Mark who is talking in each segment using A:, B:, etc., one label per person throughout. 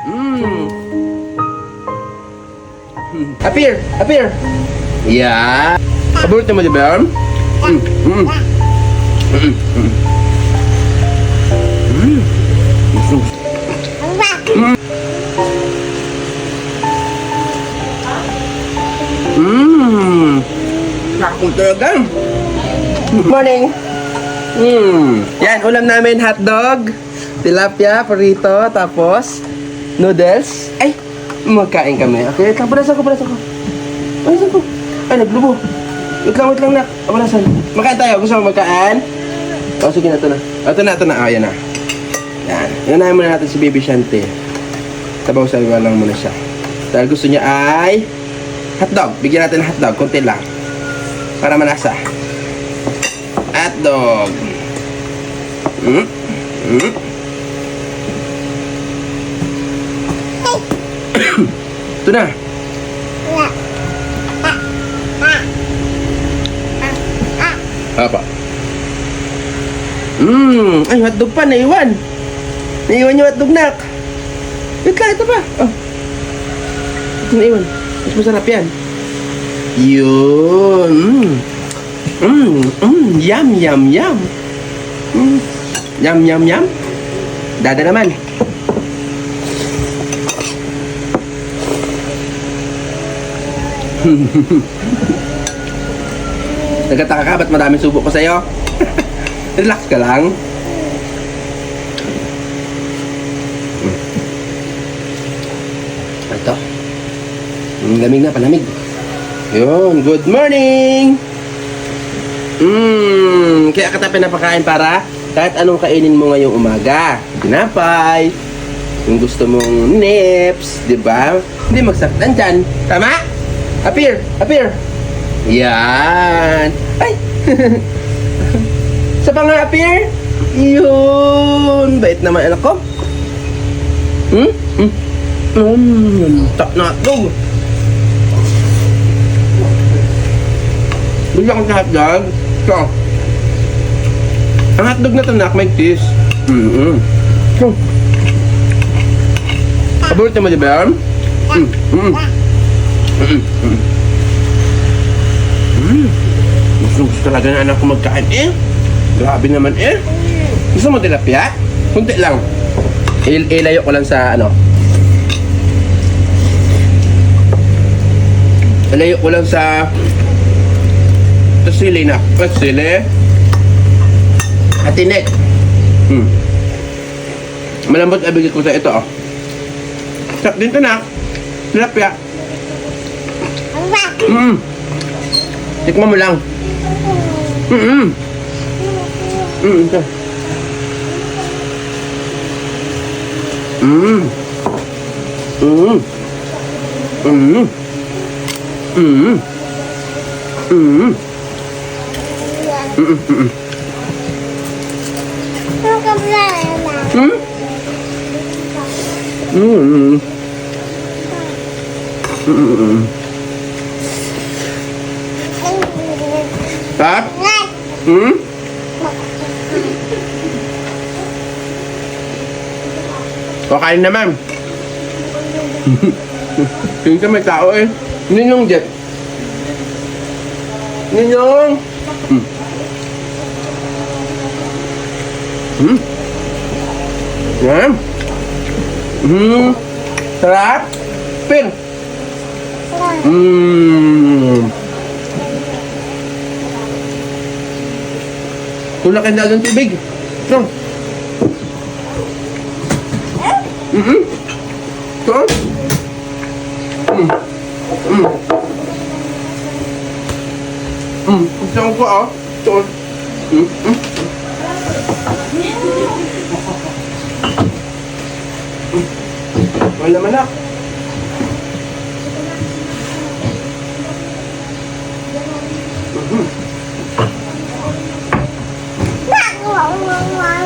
A: Mm. Appear! Appear! Yeah! Paborito mo, di ba? Mm. Mm. Mm. Mm. Mm. Mm. Sakong talaga. Morning! Yan, ulam namin hotdog, tilapia, burrito, tapos noodles. Ay, magkain kami. Okay, palasan ko. Ay, naglubo. Wait lang, nak. Palasan. Makain tayo. Gusto mo magkain? O, sige na, ito na. Ito na. O, yan na. Yan. Unahin muna natin si Baby Shanty. Sabaw-sabaw lang muna siya. Dahil gusto niya ay hotdog. Bigyan natin ng hotdog. Kunti lang. Para malasa. Hotdog. Ito na. Apa? Ay, hotdog pa. Naiwan yung hotdog, nak. Wait lang, ito pa. Oh. Ito naiwan. Mas masarap yan. Yun. Yum. Yum. Dada naman. Nagkataka ka, ba't maraming subo ko sa'yo? Relax ka lang. Ito. Lamig na, palamig. Yun, good morning! Kaya kita pinapakain para kahit anong kainin mo ngayong umaga. Tinapay, kung gusto mong nips, di ba? Hindi magsaktan dyan. Tama? Appear! Yan! Ay! Sa pa nga, appear! Yun! Bait naman anak ko. Tak na ito. Bigyan ko sa hotdog. Ito. Ang hotdog na ito, nak, may cheese. Paborito mo, di ba? Gusto talaga na anak ko magkain eh. Grabe naman eh. Gusto mo tilapia? Kunti lang. Ilayo ko lang sa ano. Ilayo ko lang sa sili na. Sili. Atinik. Malambot abigit ko sa ito oh. Sak din ito na. Tilapia. Tikman mo lang. Ito. Tap? Kakain naman. Tingnan may tao eh. Ninyong Jet. Ninyong. Yan. Sarap. Pin. Tulakin na ng tubig. Ito. Ito. Ito ko ah. Ito. Wala man ah.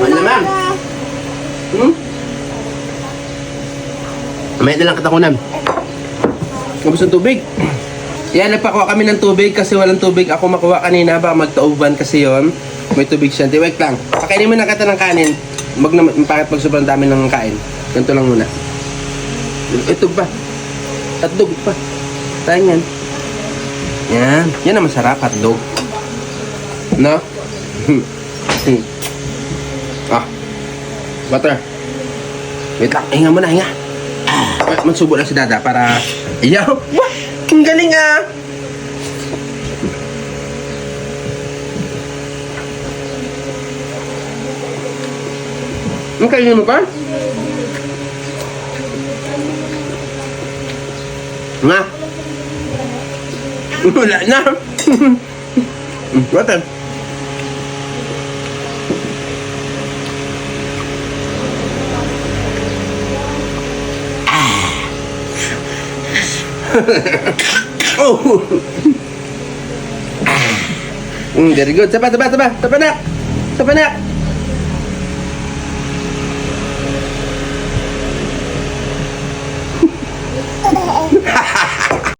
A: Malaman. May na lang katakunan. Gusto ng tubig. Yan, nagpakuha kami ng tubig kasi walang tubig. Ako makuha kanina ba magtauban kasi yon. May tubig siya. Wait lang. Pakainin mo na kita ng kanin. Bakit pag sobrang dami ng kain. Ganito lang muna. Ito pa. Hotdog pa. Tayo yan. Yan. Yan ang masarap, hotdog. No? Ah. Butter. Wait lang. Hinga muna, hinga. Magsubo lang si Dada para... Ayaw. Wah! Ang galing ah! Ang kainin mo pa? Nga. Wala na. Water. Oh. Very good. Sapa, sapa, sapa. Sapa nak. Sapa nak.